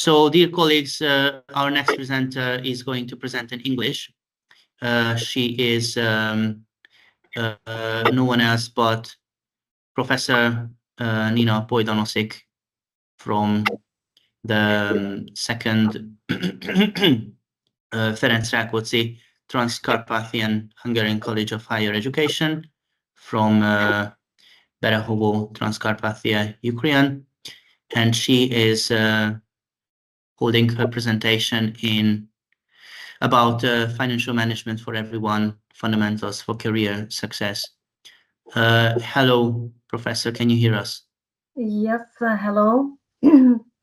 So, dear colleagues, our next presenter is going to present in English. She is no one else but Professor Ніна РОЙДА-НОСИK from the second Ferenc Rákóczi Transcarpathian Hungarian College of Higher Education from Berehovo, Transcarpathia, Ukraine, and she is holding her presentation about financial management for everyone, fundamentals for career success. Hello, Professor, can you hear us? Yes, hello.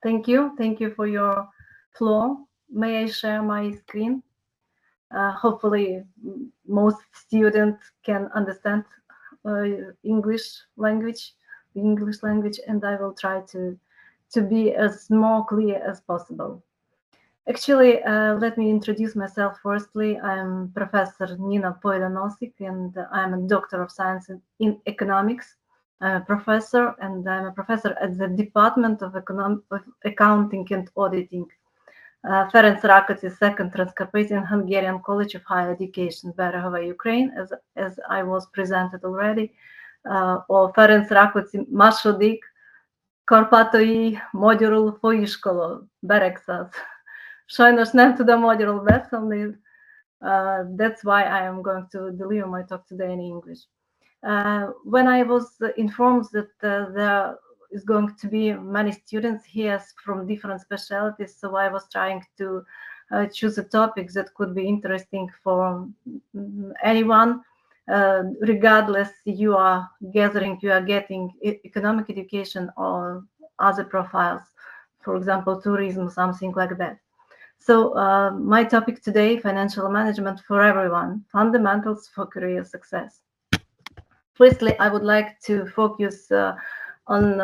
Thank you for your floor. May I share my screen? Hopefully most students can understand English language, and I will try to be as more clear as possible. Actually, let me introduce myself firstly. I'm Professor Ніна РОЙДА-НОСИК, and I'm a Doctor of Science in Economics. I'm a professor, and I'm a professor at the Department of Accounting and Auditing, Ferenc Rákóczi Second Transcarpathian Hungarian College of Higher Education, Berehovo, Ukraine, as I was presented already, or Ferenc Rákóczi második Karpátai Magyarul Főiskola, Beregszaz. Sajnos nem tudom magyarul beszélni. That's why I am going to deliver my talk today in English. When I was informed that there is going to be many students here from different specialties, so I was trying to choose a topic that could be interesting for anyone, regardless you are getting economic education or other profiles, for example, tourism, something like that. So my topic today, financial management for everyone, fundamentals for career success. Firstly, I would like to focus on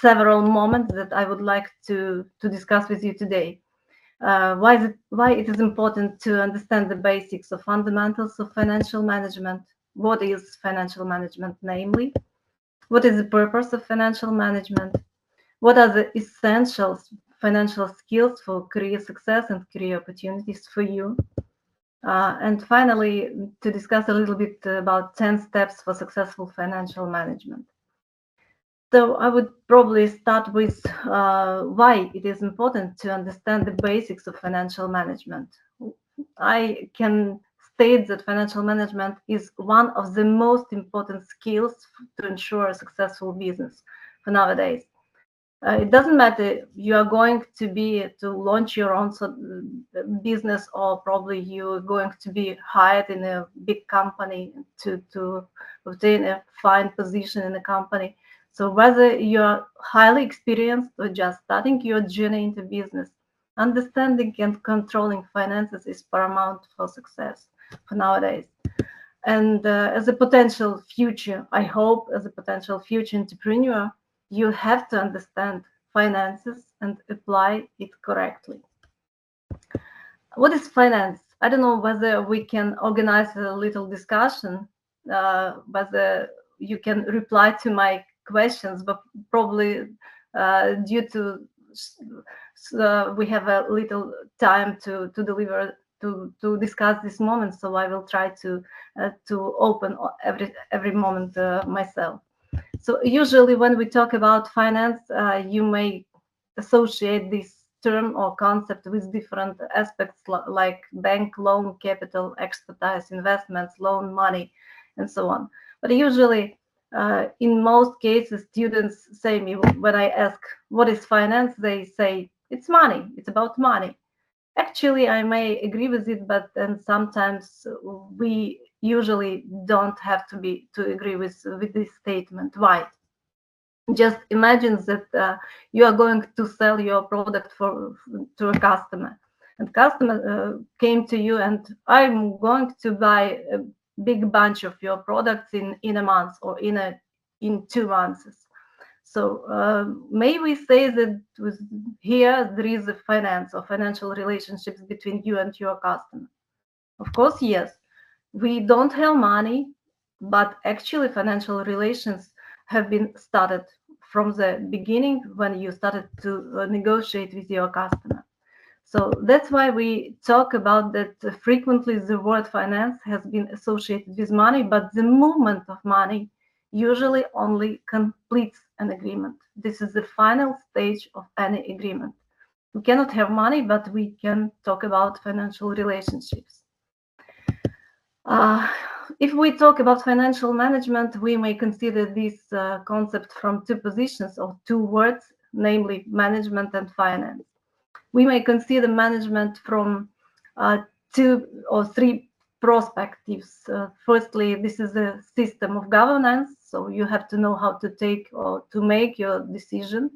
several moments that I would like to discuss with you today. Why it is important to understand the basics of fundamentals of financial management. What is financial management, namely? What is the purpose of financial management? What are the essential financial skills for career success and career opportunities for you? And finally, to discuss a little bit about 10 steps for successful financial management. So I would probably start with why it is important to understand the basics of financial management. I can state that financial management is one of the most important skills to ensure a successful business for nowadays. It doesn't matter you are going to launch your own business, or probably you're going to be hired in a big company to obtain a fine position in the company. So whether you're highly experienced or just starting your journey into business, understanding and controlling finances is paramount for success for nowadays. And as a potential future, I hope as a potential future entrepreneur, you have to understand finances and apply it correctly. What is finance? I don't know whether we can organize a little discussion, whether you can reply to my questions, but probably due to we have a little time to deliver to discuss this moment, so I will try to open every moment myself. So usually when we talk about finance, you may associate this term or concept with different aspects like bank, loan, capital, expertise, investments, loan, money, and so on. But usually, in most cases, students say me when I ask, what is finance? They say, it's money, it's about money. Actually, I may agree with it, but then sometimes we usually don't have to agree with this statement. Why? Just imagine that you are going to sell your product to a customer, and customer came to you and I'm going to buy a big bunch of your products in a month or in 2 months. So may we say that here there is a finance or financial relationships between you and your customer? Of course, yes. We don't have money, but actually financial relations have been started from the beginning when you started to negotiate with your customer. So that's why we talk about that frequently the word finance has been associated with money, but the movement of money usually only completes an agreement. This is the final stage of any agreement. We cannot have money, but we can talk about financial relationships. If we talk about financial management, we may consider this concept from two positions or two words, namely management and finance. We may consider management from 2 or 3 perspectives. Firstly, this is a system of governance, so you have to know how to take or to make your decision.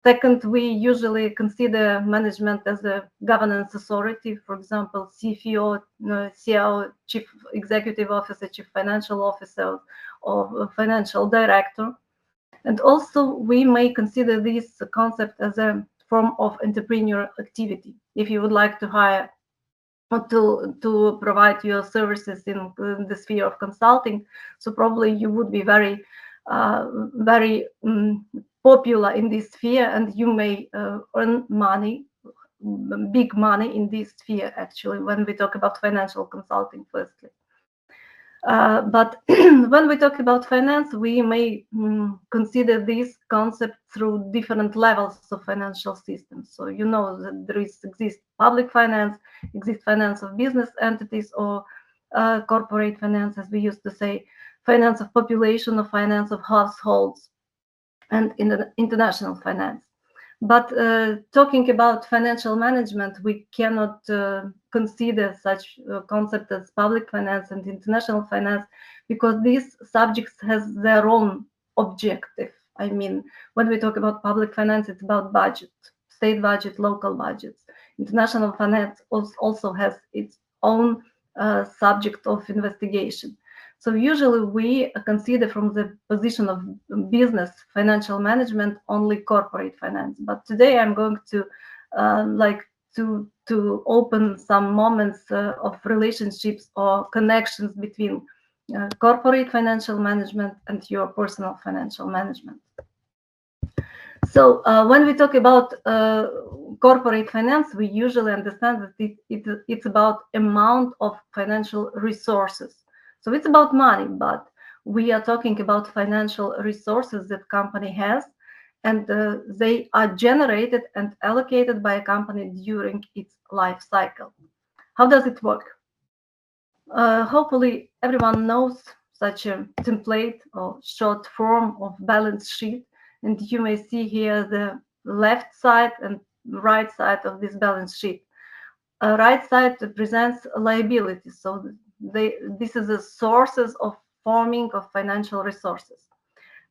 Second, we usually consider management as a governance authority, for example, CFO, CEO, Chief Executive Officer, Chief Financial Officer, or Financial Director. And also, we may consider this concept as a form of entrepreneurial activity. If you would like to hire or to provide your services in the sphere of consulting, so probably you would be very popular in this sphere, and you may earn money, big money in this sphere, actually, when we talk about financial consulting, firstly. But when we talk about finance, we may consider this concept through different levels of financial systems. So you know that there exists public finance, exists finance of business entities, or corporate finance, as we used to say, finance of population, or finance of households, and in the international finance. But talking about financial management, we cannot consider such a concept as public finance and international finance, because these subjects has their own objective. I mean, when we talk about public finance, it's about budget, state budget, local budgets. International finance also has its own subject of investigation. So usually we consider from the position of business financial management only corporate finance. But today I'm going to to open some moments of relationships or connections between corporate financial management and your personal financial management. So when we talk about corporate finance, we usually understand that it's about amount of financial resources. So it's about money, but we are talking about financial resources that company has, and they are generated and allocated by a company during its life cycle. How does it work? Hopefully everyone knows such a template or short form of balance sheet, and you may see here the left side and right side of this balance sheet. Right side presents liabilities, so this is the sources of forming of financial resources.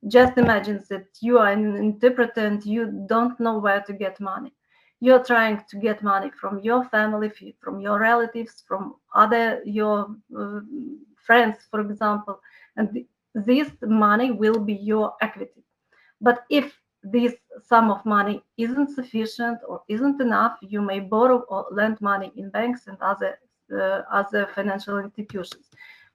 Just imagine that you are an interpreter and you don't know where to get money. You're trying to get money from your family, from your relatives, from your friends, for example, and this money will be your equity. But if this sum of money isn't sufficient or isn't enough, you may borrow or lend money in banks and other financial institutions.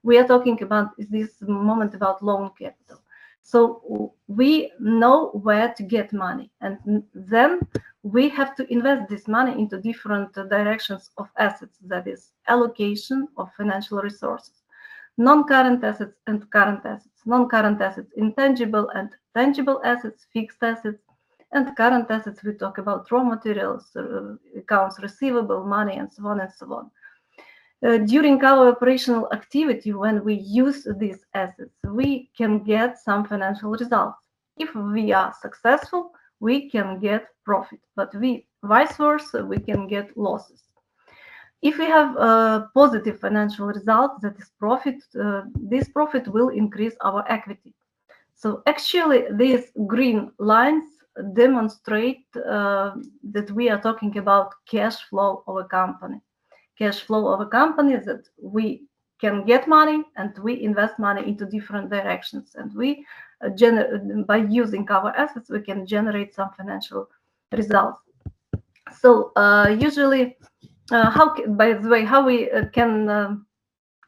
We are talking about this moment about loan capital. So we know where to get money, and then we have to invest this money into different directions of assets, that is allocation of financial resources. Non-current assets and current assets. Non-current assets, intangible and tangible assets, fixed assets, and current assets, we talk about raw materials, accounts receivable, money, and so on and so on. During our operational activity, when we use these assets, we can get some financial results. If we are successful, we can get profit, but vice versa, we can get losses. If we have a positive financial result, that is profit, this profit will increase our equity. So actually, these green lines demonstrate that we are talking about cash flow of a company. Cash flow of a company is that we can get money and we invest money into different directions, and we by using our assets, we can generate some financial results. So usually, by the way, how we can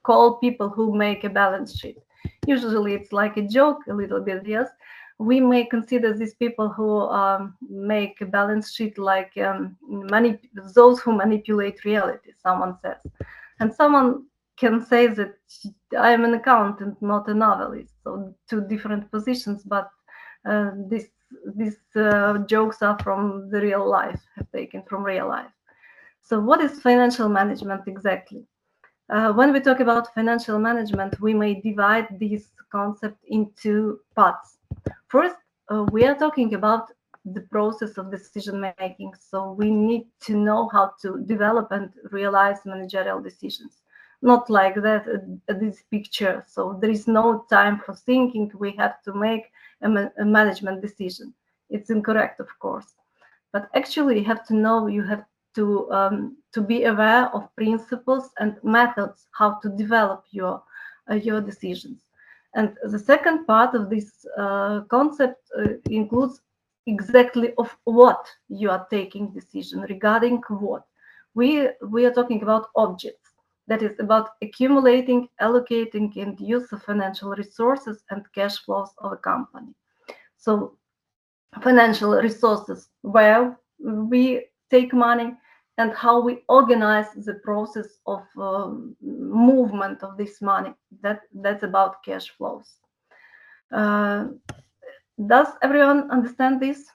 call people who make a balance sheet? Usually it's like a joke, a little bit, yes, we may consider these people who make a balance sheet like those who manipulate reality, someone says. And someone can say that I am an accountant, not a novelist. So two different positions, but these jokes are from the real life, taken from real life. So what is financial management exactly? When we talk about financial management, we may divide this concept into parts. First, we are talking about the process of decision making. So we need to know how to develop and realize managerial decisions. Not like that, this picture. So there is no time for thinking. We have to make a management decision. It's incorrect, of course. But actually, you have to know, you have to be aware of principles and methods how to develop your decisions. And the second part of this concept includes exactly of what you are taking decision, regarding what. We are talking about objects, that is about accumulating, allocating, and use of financial resources and cash flows of a company. So financial resources, where we take money, and how we organize the process of movement of this money. That's about cash flows. Does everyone understand this?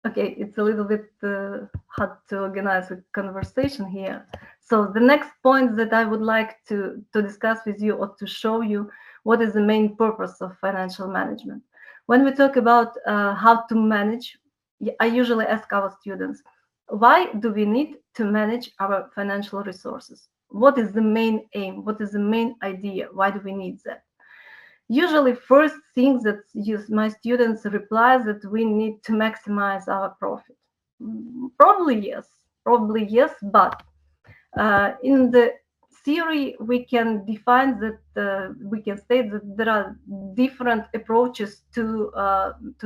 Okay, it's a little bit hard to organize a conversation here. So the next point that I would like to discuss with you, or to show you what is the main purpose of financial management. When we talk about how to manage, I usually ask our students, why do we need to manage our financial resources? What is the main aim? What is the main idea? Why do we need that? Usually, first thing that my students reply that we need to maximize our profit. Probably yes, but in the theory, we can define that, we can state that there are different approaches to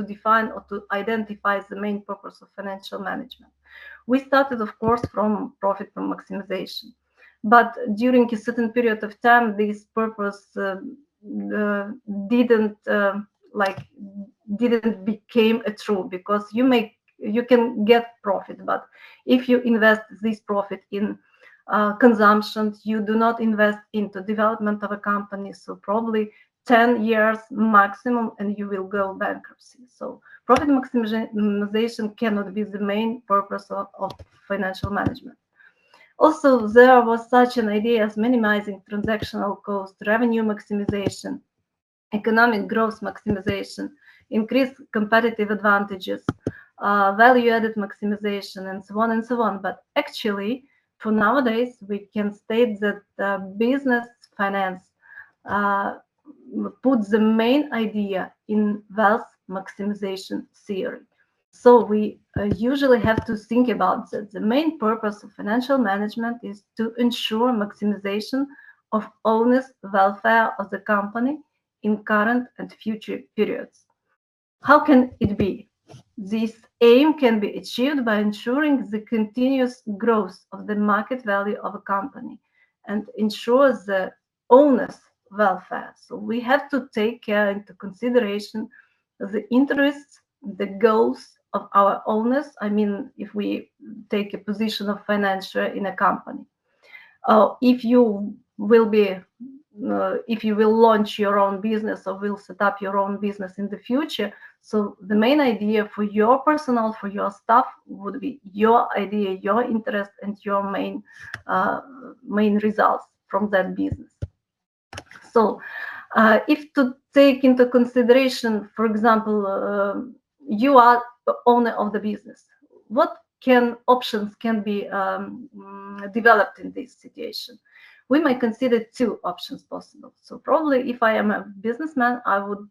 define or to identify the main purpose of financial management. We started, of course, from profit maximization, but during a certain period of time, this purpose didn't became a true, because you can get profit, but if you invest this profit in consumption, you do not invest into development of a company, so probably 10 years maximum and you will go bankruptcy. So profit maximization cannot be the main purpose of financial management. Also, there was such an idea as minimizing transactional cost, revenue maximization, economic growth maximization, increased competitive advantages, value-added maximization, and so on and so on. But actually, for nowadays, we can state that business finance puts the main idea in wealth maximization theory. So we usually have to think about that. The main purpose of financial management is to ensure maximization of owners' welfare of the company in current and future periods. How can it be? This aim can be achieved by ensuring the continuous growth of the market value of a company and ensure the owner's welfare. So we have to take care into consideration the interests, the goals of our owners. I mean, if we take a position of financier in a company, if you will launch your own business or will set up your own business in the future, so the main idea for your personnel, for your staff, would be your idea, your interest, and your main results from that business. So if to take into consideration, for example, you are the owner of the business, what options can be developed in this situation? We might consider two options possible. So probably if I am a businessman, I would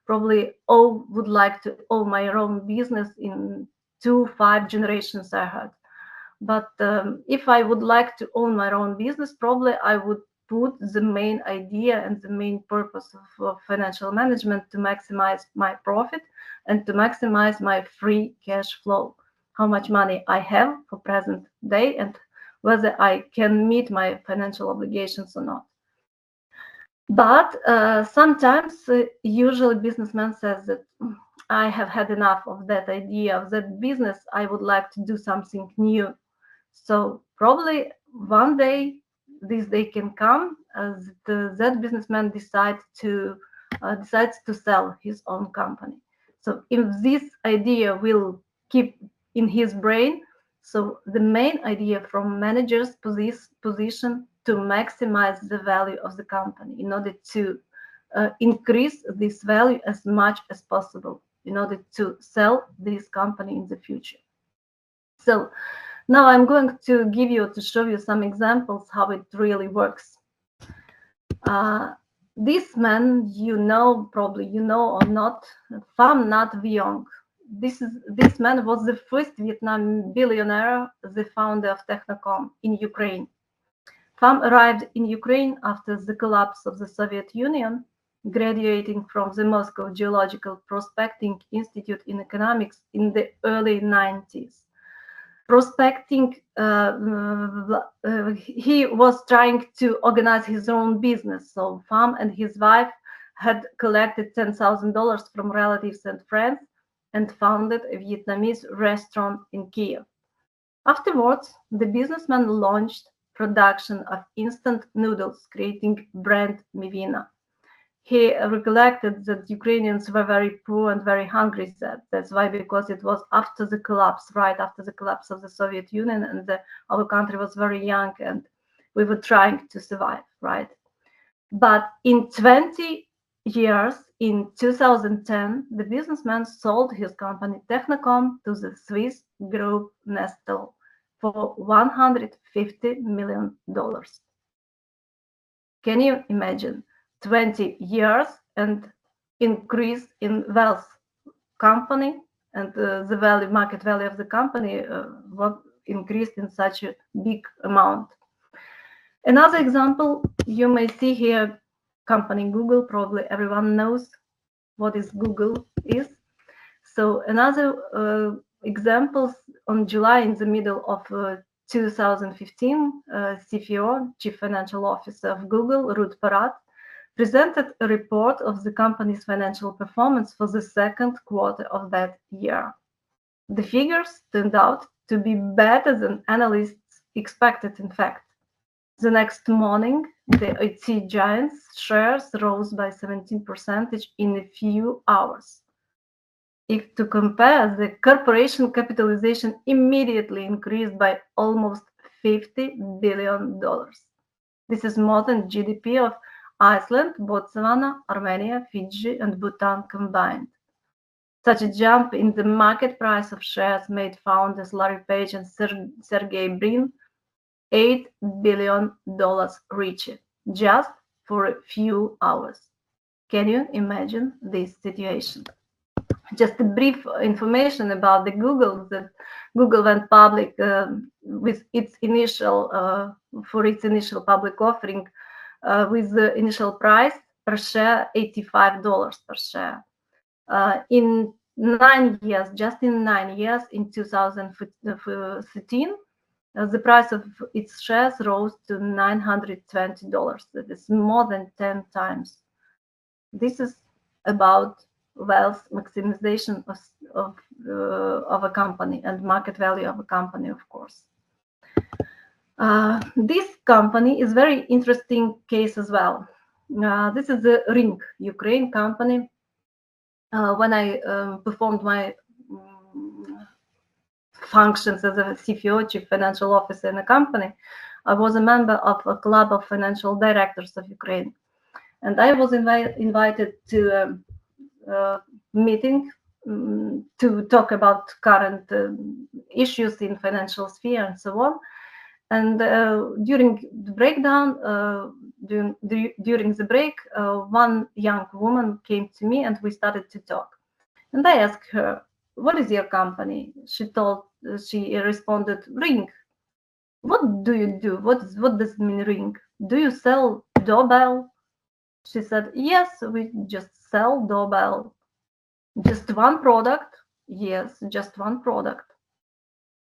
probably would like to own my own business in 2-5 generations ahead. But if I would like to own my own business, probably I would put the main idea and the main purpose of financial management to maximize my profit and to maximize my free cash flow, how much money I have for present day and whether I can meet my financial obligations or not. But sometimes, usually businessman says that I have had enough of that idea, of that business. I would like to do something new. So probably one day, this day can come as that businessman decides to sell his own company. So if this idea will keep in his brain, so the main idea from manager's position to maximize the value of the company in order to increase this value as much as possible in order to sell this company in the future. So now I'm going to show you some examples how it really works. This man, probably you know or not, Pham Nhat Vuong. This man was the first Vietnam billionaire, the founder of Technocom in Ukraine. Pham arrived in Ukraine after the collapse of the Soviet Union, graduating from the Moscow Geological Prospecting Institute in Economics in the early 90s. Prospecting, he was trying to organize his own business. So Pham and his wife had collected $10,000 from relatives and friends and founded a Vietnamese restaurant in Kiev. Afterwards, the businessman launched production of instant noodles, creating brand Mivina. He recollected that Ukrainians were very poor and very hungry. That's why, because it was after the collapse, right after the collapse of the Soviet Union, and our country was very young, and we were trying to survive, right? But in 20 years, in 2010, the businessman sold his company Technocom to the Swiss group Nestle for $150 million. Can you imagine? 20 years and increase in wealth company, and the market value of the company was increased in such a big amount. Another example, you may see here, company Google. Probably everyone knows what is Google is. So another examples, on July, in the middle of 2015, CFO, Chief Financial Officer of Google, Ruth Porat, presented a report of the company's financial performance for the second quarter of that year. The figures turned out to be better than analysts expected, in fact. The next morning, the IT giant's shares rose by 17% in a few hours. If to compare, the corporation capitalization immediately increased by almost $50 billion. This is more than GDP of Iceland, Botswana, Armenia, Fiji, and Bhutan combined. Such a jump in the market price of shares made founders Larry Page and Sergey Brin $8 billion richer, just for a few hours. Can you imagine this situation? Just a brief information about the Google. That Google went public with its initial public offering with the initial price per share $85 per share. In 9 years, just in 9 years, in 2013, the price of its shares rose to $920. That is more than 10 times. This is about wealth maximization of a company and market value of a company, of course. This company is very interesting case as well. This is the Ring, Ukraine company. When I performed my functions as a CFO, Chief Financial Officer in a company, I was a member of a club of financial directors of Ukraine. And I was invited to a meeting to talk about current issues in financial sphere and so on. And during the breakdown, during the break, one young woman came to me and we started to talk. And I asked her, "What is your company?" She responded, "Ring." "What do you do? What does it mean, Ring? Do you sell doorbell?" She said, "Yes, we just sell doorbell." "Just one product?" "Yes, just one product."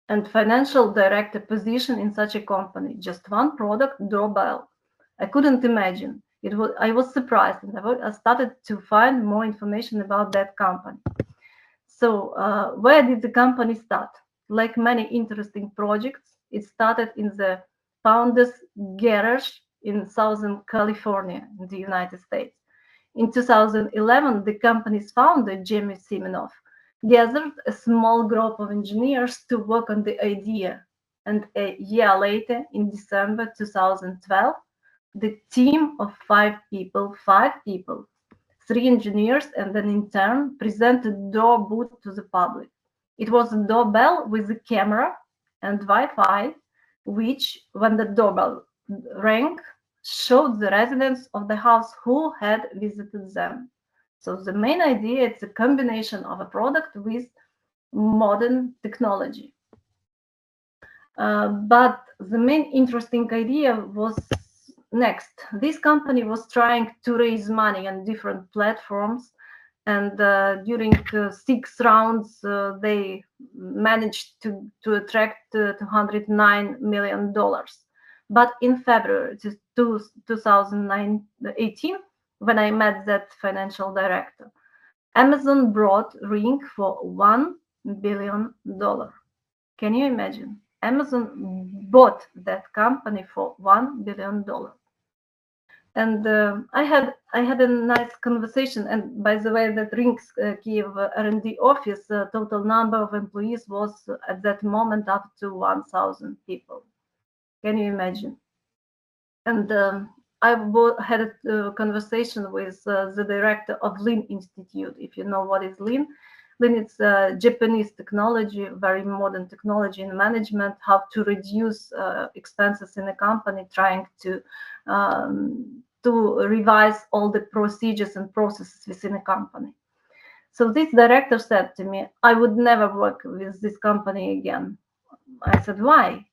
"And financial director position in such a company, just one product, doorbell." I couldn't imagine. I was surprised, and I started to find more information about that company. So where did the company start? Like many interesting projects, it started in the founder's garage in Southern California in the United States. In 2011, the company's founder, Jamie Siminoff, gathered a small group of engineers to work on the idea. And a year later, in December 2012, the team of five people, 3 engineers and an intern, presented door boot to the public. It was a doorbell with a camera and Wi-Fi, which, when the doorbell rang, showed the residents of the house who had visited them. So the main idea is a combination of a product with modern technology. But the main interesting idea was next. This company was trying to raise money on different platforms, and during 6 rounds, they managed to attract $209 million. But in February 2018, when I met that financial director, Amazon brought Ring for $1 billion. Can you imagine? Amazon bought that company for $1 billion. And I had a nice conversation. And by the way, that Ring's Kiev R&D office, total number of employees was at that moment up to 1,000 people. Can you imagine? And I had a conversation with the director of Lean Institute. If you know what is Lean, Lean is Japanese technology, very modern technology in management, how to reduce expenses in a company, trying to revise all the procedures and processes within a company. So this director said to me, I would never work with this company again. I said, why?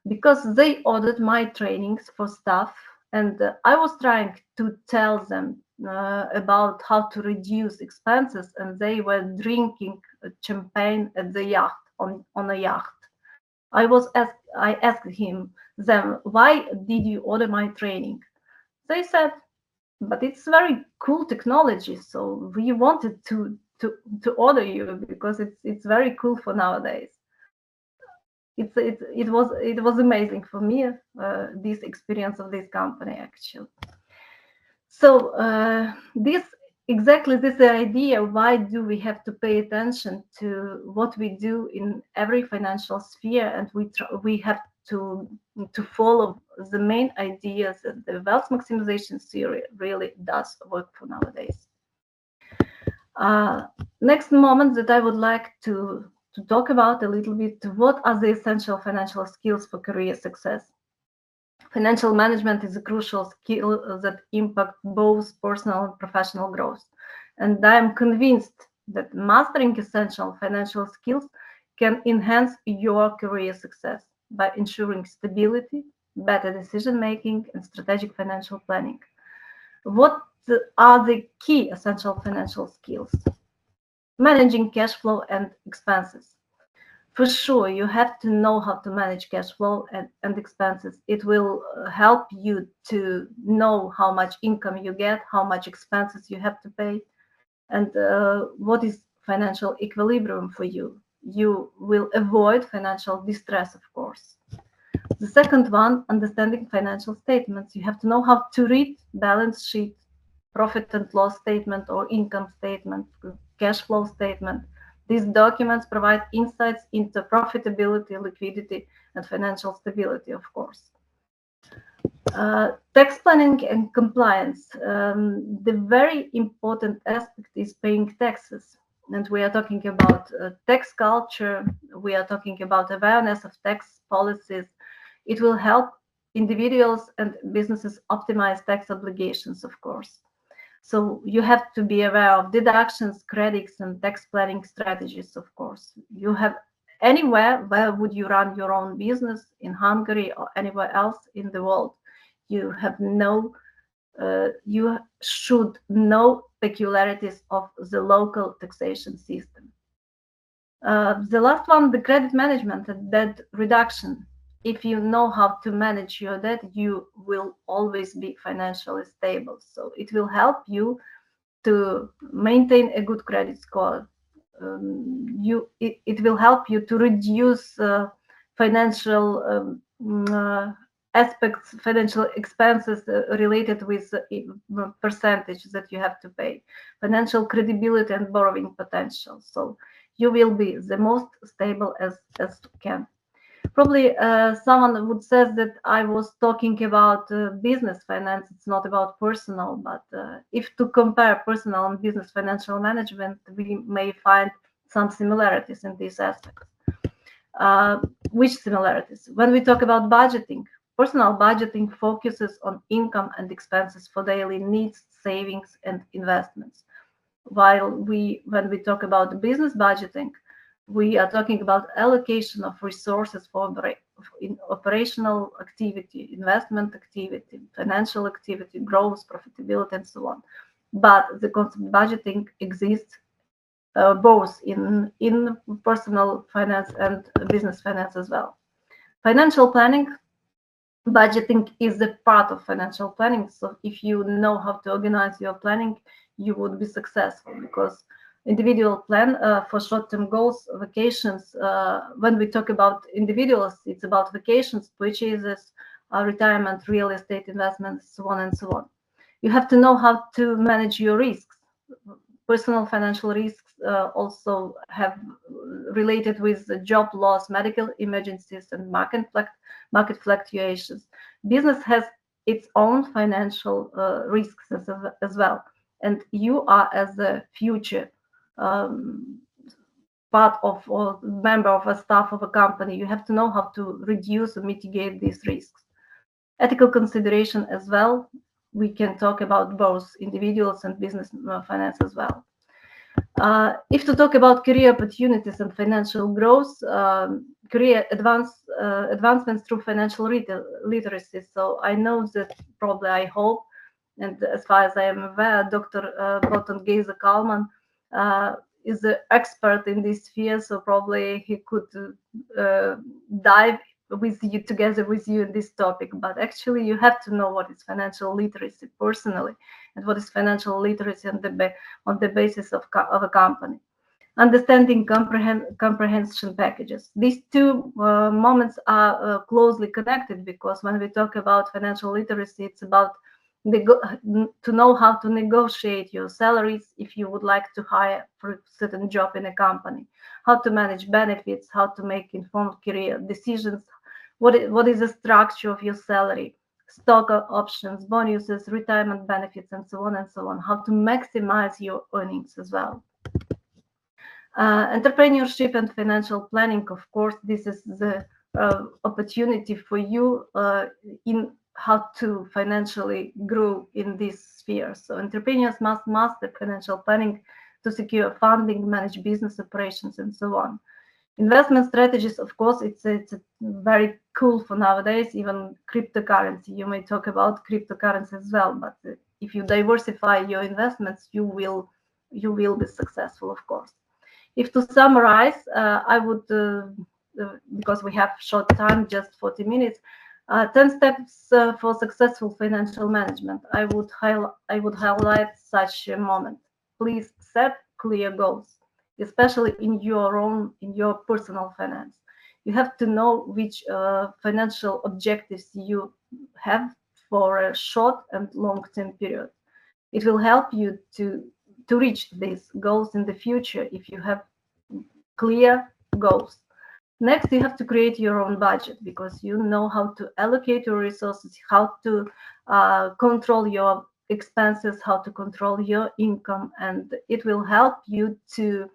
Because they ordered my trainings for staff, and I was trying to tell them about how to reduce expenses, and they were drinking champagne at the yacht, on a yacht. I asked them, why did you order my training? They said, but it's very cool technology, so we wanted to order you because it's very cool for nowadays. It was amazing for me, this experience of this company actually. So this idea, why do we have to pay attention to what we do in every financial sphere, and we have to follow the main ideas that the wealth maximization theory really does work for nowadays. Next moment that I would like to talk about a little bit, what are the essential financial skills for career success? Financial management is a crucial skill that impacts both personal and professional growth. And I am convinced that mastering essential financial skills can enhance your career success by ensuring stability, better decision-making, and strategic financial planning. What are the key essential financial skills? Managing cash flow and expenses. For sure, you have to know how to manage cash flow and expenses. It will help you to know how much income you get, how much expenses you have to pay, and what is financial equilibrium for you. You will avoid financial distress, of course. The second one, understanding financial statements. You have to know how to read balance sheet, profit and loss statement or income statement, cash flow statement. These documents provide insights into profitability, liquidity, and financial stability, of course. Tax planning and compliance. The very important aspect is paying taxes. And we are talking about tax culture. We are talking about awareness of tax policies. It will help individuals and businesses optimize tax obligations, of course. So you have to be aware of deductions, credits, and tax planning strategies, of course. You have anywhere, where would you run your own business, in Hungary or anywhere else in the world? You should know peculiarities of the local taxation system. The last one, the credit management and debt reduction. if you know how to manage your debt, you will always be financially stable. So it will help you to maintain a good credit score. It will help you to reduce financial aspects, financial expenses related with percentage that you have to pay, financial credibility and borrowing potential. So you will be the most stable as you can. Probably someone would say that I was talking about business finance. It's not about personal, but if to compare personal and business financial management, we may find some similarities in these aspects. Which similarities? When we talk about budgeting, personal budgeting focuses on income and expenses for daily needs, savings, and investments. While when we talk about business budgeting, we are talking about allocation of resources for operational activity, investment activity, financial activity, growth, profitability, and so on. But the concept of budgeting exists both in personal finance and business finance as well. Financial planning, budgeting is a part of financial planning. So if you know how to organize your planning, you would be successful, because individual plan for short-term goals, vacations. When we talk about individuals, it's about vacations, purchases, retirement, real estate investments, so on and so on. You have to know how to manage your risks. Personal financial risks also have related with job loss, medical emergencies, and market fluctuations. Business has its own financial risks as well. And you are, as a future part of or member of a staff of a company, you have to know how to reduce or mitigate these risks. Ethical consideration as well. We can talk about both individuals and business finance as well. If to talk about career opportunities and financial growth, career advancements through financial literacy. So I know that probably, I hope, and as far as I am aware, Dr. Boton Geza-Kalman is an expert in this sphere, so probably he could dive with you, together with you, in this topic. But actually, you have to know what is financial literacy personally, and what is financial literacy on the basis of a company. Understanding comprehension packages. These two moments are closely connected, because when we talk about financial literacy, it's about to know how to negotiate your salaries if you would like to hire for a certain job in a company, how to manage benefits, how to make informed career decisions, what is the structure of your salary, stock options, bonuses, retirement benefits, and so on, how to maximize your earnings as well. Entrepreneurship and financial planning, of course, this is the opportunity for you in how to financially grow in this sphere. So entrepreneurs must master financial planning to secure funding, manage business operations, and so on. Investment strategies, of course, it's very cool for nowadays. Even cryptocurrency, you may talk about cryptocurrency as well. But if you diversify your investments, you will be successful, of course. If to summarize, I would, because we have short time, just 40 minutes, 10 steps for successful financial management. I would highlight such a moment. Please set clear goals, especially in your personal finance. You have to know which financial objectives you have for a short and long-term period. It will help you to reach these goals in the future if you have clear goals. Next, you have to create your own budget, because you know how to allocate your resources, how to control your expenses, how to control your income, and it will help you to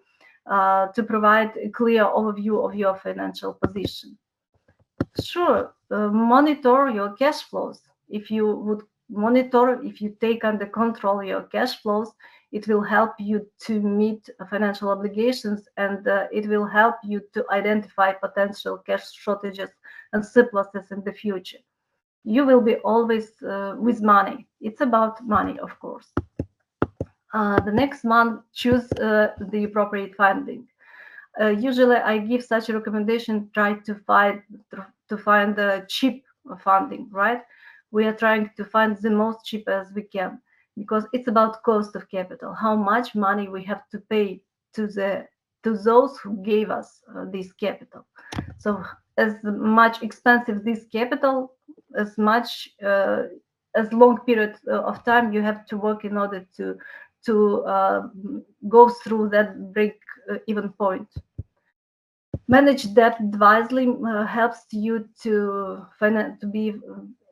provide a clear overview of your financial position. Sure, monitor your cash flows. If you would monitor, if you take under control your cash flows, it will help you to meet financial obligations, and it will help you to identify potential cash shortages and surpluses in the future. You will be always with money. It's about money, of course. The next month, choose the appropriate funding. Usually, I give such a recommendation: try to to find cheap funding, right? We are trying to find the most cheap as we can, because it's about cost of capital, how much money we have to pay to those who gave us this capital. So as much expensive this capital, as much as long period of time you have to work in order to go through that break-even point. Manage debt wisely helps you to be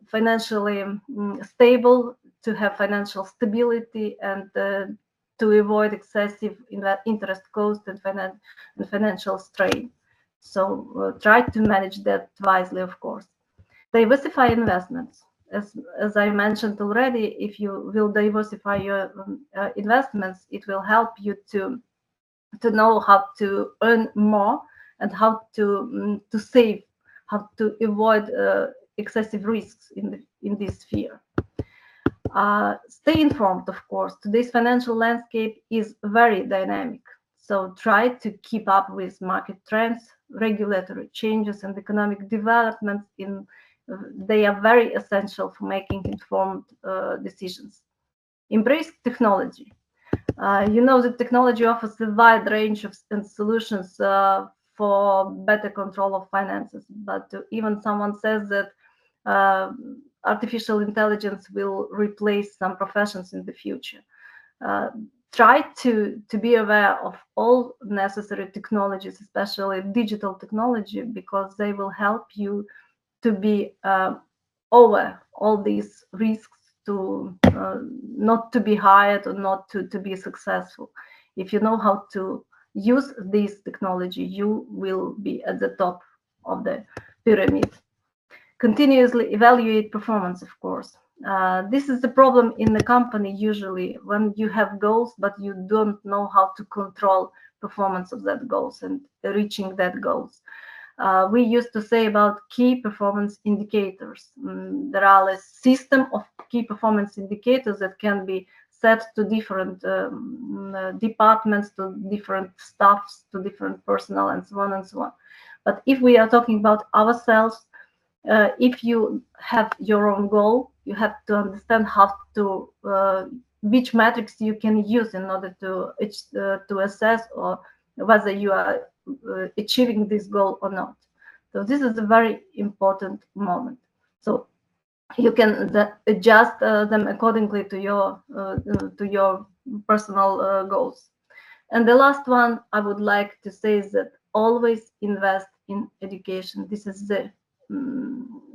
financially stable, to have financial stability, and to avoid excessive interest cost and financial strain. So try to manage that wisely, of course. Diversify investments. As I mentioned already, if you will diversify your investments, it will help you to know how to earn more and how to save, how to avoid excessive risks in this sphere. Stay informed, of course. Today's financial landscape is very dynamic, so try to keep up with market trends, regulatory changes, and economic developments. They are very essential for making informed decisions. Embrace technology. You know that technology offers a wide range of solutions for better control of finances, but even someone says that artificial intelligence will replace some professions in the future. Try to be aware of all necessary technologies, especially digital technology, because they will help you to be over all these risks, to not to be hired or not to be successful. If you know how to use this technology, you will be at the top of the pyramid. Continuously evaluate performance, of course. This is the problem in the company usually, when you have goals but you don't know how to control performance of that goals and reaching that goals. We used to say about key performance indicators. There are a system of key performance indicators that can be set to different departments, to different staffs, to different personnel, and so on and so on. But if we are talking about ourselves, if you have your own goal, you have to understand how to which metrics you can use in order to assess or whether you are achieving this goal or not. So this is a very important moment. So you can adjust them accordingly to your personal goals. And the last one I would like to say is that always invest in education. This is the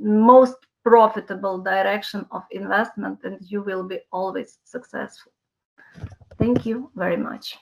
most profitable direction of investment, and you will be always successful. Thank you very much.